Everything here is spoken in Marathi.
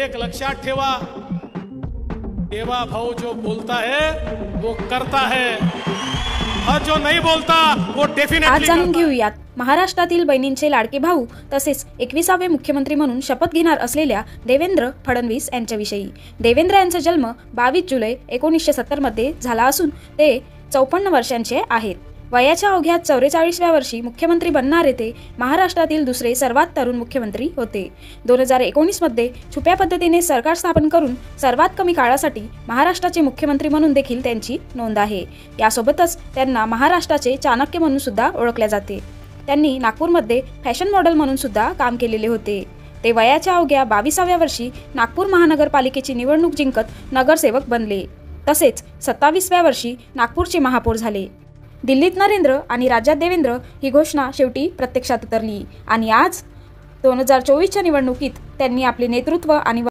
एक लक्षात ठेवा, देवा भाऊ जो बोलता है वो करता है और जो नहीं बोलता वो डेफिनेटली। आज जाणून घेऊयात महाराष्ट्रातील बहिणींचे लाडके भाऊ तसेच 21वे मुख्यमंत्री म्हणून शपथ घेणार असलेल्या देवेंद्र फडणवीस यांच्याविषयी। देवेंद्र यांचा जन्म 22 जुलै 1970 मध्ये झाला असून ते 54 वर्षांचे आहेत। वयाच्या अवघ्या 44व्या वर्षी मुख्यमंत्री बनणारे ते महाराष्ट्रातील दुसरे सर्वात तरुण मुख्यमंत्री होते। 2019 मध्ये छुप्या पद्धतीने सरकार स्थापन करून सर्वात कमी काळासाठी महाराष्ट्राचे मुख्यमंत्री म्हणून देखील त्यांची नोंद आहे। यासोबतच त्यांना महाराष्ट्राचे चाणक्य म्हणून सुद्धा ओळखले जाते। त्यांनी नागपूरमध्ये फॅशन मॉडेल म्हणून सुद्धा काम केलेले होते। ते वयाच्या अवघ्या 22व्या वर्षी नागपूर महानगरपालिकेची निवडणूक जिंकत नगरसेवक बनले। तसेच 27व्या वर्षी नागपूरचे महापौर झाले। दिल्लीत नरेंद्र आणि राज्यात देवेंद्र ही घोषणा शेवटी प्रत्यक्षात उतरली आणि आज 2024च्या निवडणुकीत त्यांनी आपले नेतृत्व आणि